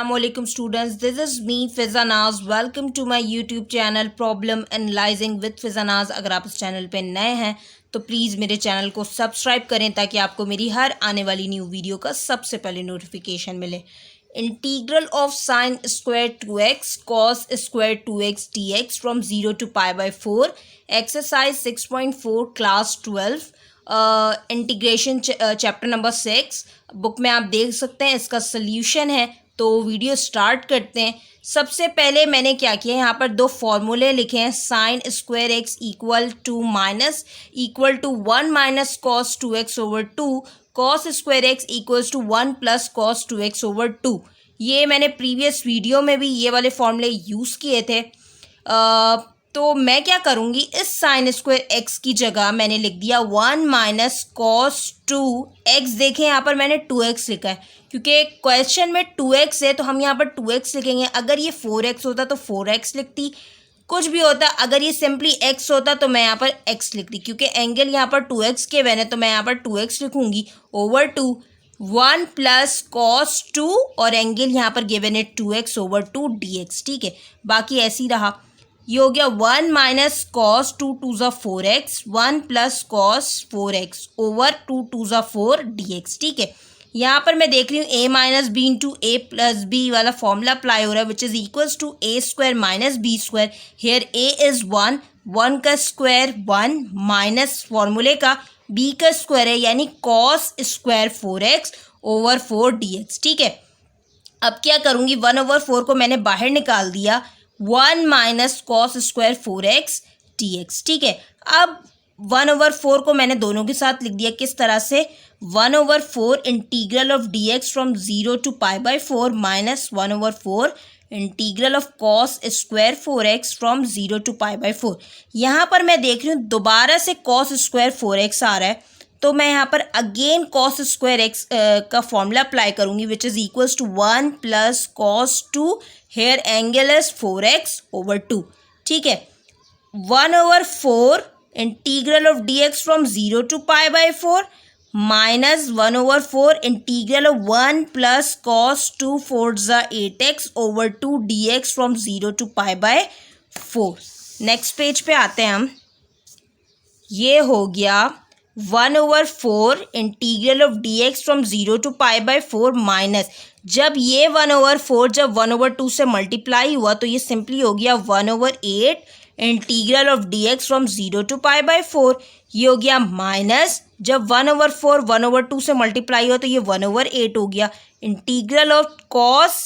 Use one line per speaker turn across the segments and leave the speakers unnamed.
Assalamualaikum students, this is me Fizanaz. Welcome to my YouTube channel Problem Analyzing with Fizanaz. अगर आप इस channel पे नए हैं तो प्लीज़ मेरे चैनल को सब्सक्राइब करें ताकि आपको मेरी हर आने वाली न्यू वीडियो का सबसे पहले नोटिफिकेशन मिले। Integral of sine square 2x cos square 2x dx from 0 to π/4 exercise 6.4 class 12 integration chapter number 6 book में आप देख सकते हैं। इसका सल्यूशन है, तो वीडियो स्टार्ट करते हैं। सबसे पहले मैंने क्या किया, यहाँ पर दो फॉर्मूले लिखे हैं। Sine square x equal to 1 minus cos 2x over 2, cos square x equals to 1 plus cos 2x over 2। ये मैंने प्रीवियस वीडियो में भी ये वाले फॉर्मूले यूज़ किए थे। तो मैं क्या करूँगी, इस साइन स्क्वायर एक्स की जगह मैंने लिख दिया 1 माइनस कॉस 2x। देखें यहाँ पर मैंने 2x लिखा है क्योंकि क्वेश्चन में 2x है, तो हम यहाँ पर 2x लिखेंगे। अगर ये 4x होता तो 4x लिखती, कुछ भी होता। अगर ये सिंपली x होता तो मैं यहाँ पर x लिखती, क्योंकि एंगल यहाँ पर 2x के बने तो मैं यहाँ पर 2x लिखूँगी ओवर 2। 1 प्लस कॉस 2 और एंगल यहाँ पर गिवन है 2x ओवर 2 dx। ठीक है, बाकी ऐसे ही रहा। ये हो गया 1 माइनस कॉस 2 2 ज़ा 4x, 1 plus cos 4x over 2 2 ज़ा 4 dx। ठीक है, यहाँ पर मैं देख रही हूँ a minus b into a plus b वाला फॉर्मूला अप्लाई हो रहा है, which is equals to a square minus b square. Here a is 1 का स्क्वायर 1 माइनस फॉर्मूले का b का स्क्वायर है, यानी cos square 4x over 4 dx। ठीक है, अब क्या करूँगी, 1 ओवर 4 को मैंने बाहर निकाल दिया, 1 minus cos square 4x dx। ठीक है, अब 1 ओवर 4 को मैंने दोनों के साथ लिख दिया। किस तरह से, 1 over 4 integral of dx from 0 to π/4 minus 1 over 4 integral of cos square 4x from 0 to π/4। यहाँ पर मैं देख रही हूँ दोबारा से कॉस स्क्वायर 4x आ रहा है, तो मैं यहाँ पर अगेन कॉस स्क्वायर एक्स का फॉर्मूला अप्लाई करूँगी, which is equals to 1 plus cos 2। Here angle is 4x over 2। ठीक है, 1 over 4 integral of dx from 0 to π/4 minus 1 over 4 integral of 1 plus cos 2 4 ज़ा 8x over 2 dx from 0 to π/4। Next page पे आते हैं हम। ये हो गया 1 over 4 integral of dx from 0 to π/4 minus, जब ये 1 ओवर 4 जब 1 ओवर 2 से मल्टीप्लाई हुआ तो ये सिंपली हो गया 1 over 8 integral of dx from 0 to π/4। ये हो गया माइनस, जब 1 ओवर 4 1 ओवर 2 से मल्टीप्लाई हुआ तो ये 1 ओवर 8 हो गया integral of cos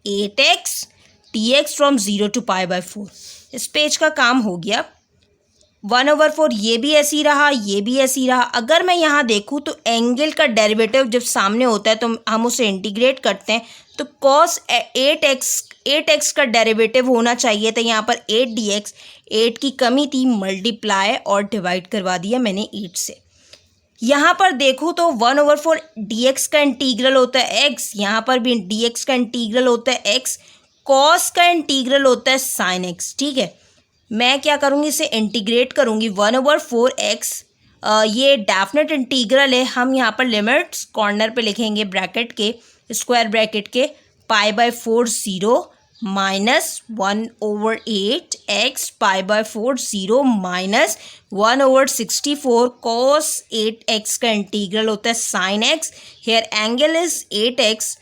8x dx from 0 to π/4। इस पेज का काम हो गया। 1 ओवर 4 ये भी ऐसे ही रहा, ये भी ऐसे ही रहा। अगर मैं यहाँ देखूँ तो एंगल का डेरिवेटिव जब सामने होता है तो हम उसे इंटीग्रेट करते हैं, तो कॉस 8x का डेरिवेटिव होना चाहिए था। यहाँ पर 8 dx, 8 की कमी थी, मल्टीप्लाई और डिवाइड करवा दिया मैंने 8 से। यहाँ पर देखूँ तो 1 ओवर 4 dx का इंटीग्रल होता है x, यहाँ पर भी dx का इंटीग्रल होता है x, कॉस का इंटीग्रल होता है साइन x। ठीक है, मैं क्या करूँगी, इसे इंटीग्रेट करूँगी। 1 ओवर 4x ये डेफिनेट इंटीग्रल है। हम यहाँ पर लिमिट्स कॉर्नर पे लिखेंगे ब्रैकेट के, स्क्वायर ब्रैकेट के, π/4 0 minus 1 over 8x π/4 0 minus 1 over 64 cos 8x का इंटीग्रल होता है sine x। Here angle is 8x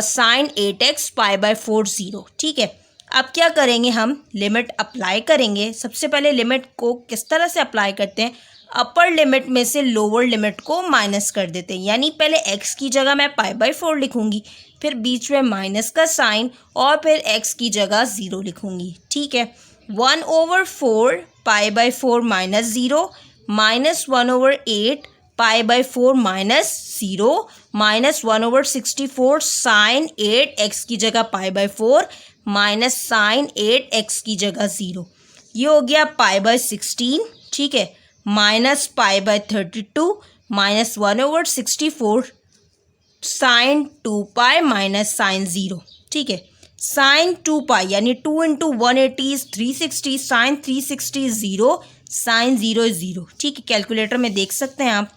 sine 8x π/4 0। ठीक है, अब क्या करेंगे, हम लिमिट अप्लाई करेंगे। सबसे पहले लिमिट को किस तरह से अप्लाई करते हैं, अपर लिमिट में से लोअर लिमिट को माइनस कर देते हैं। यानी पहले x की जगह मैं π/4 लिखूंगी, फिर बीच में माइनस का साइन और फिर x की जगह 0 लिखूंगी। ठीक है, 1 over 4 π/4 minus 0 minus 1 over 8 π/4 minus 0 minus 1 over 64 sine 8x की जगह π/4 माइनस साइन 8x की जगह 0। ये हो गया π/16। ठीक है, minus π/32 minus 1 over 64 sine 2π minus sine 0। ठीक है, साइन 2π यानी 2 into 180 is 360, sine 360 0, sine 0 is 0। ठीक है, कैलकुलेटर में देख सकते हैं आप।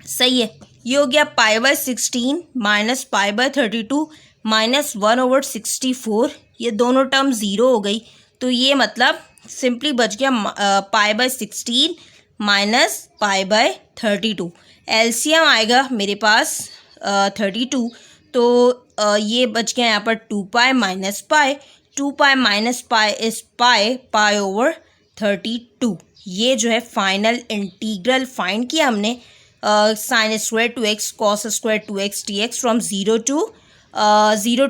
सही है, ये हो गया π/16 माइनस π/32 -1/64, ये दोनों टर्म ज़ीरो हो गई, तो ये मतलब सिंपली बच गया π/16 माइनस π/32। एलसीएम आएगा मेरे पास 32, तो ये बच गया यहाँ पर 2π minus pi, 2π minus pi is π/32। ये जो है फाइनल इंटीग्रल फाइंड किया हमने sin square 2x cos square 2x dx from 0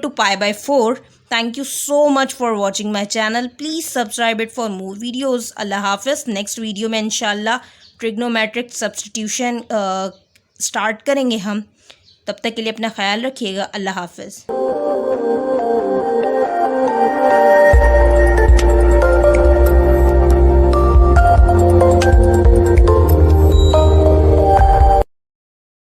to π/4। Thank you so much for watching my channel. Please subscribe it for more videos. Allah Hafiz. Next video में इंशाल्लाह trigonometric substitution start करेंगे हम। तब तक के लिए अपना ख्याल रखिएगा। अल्लाह हाफिज़।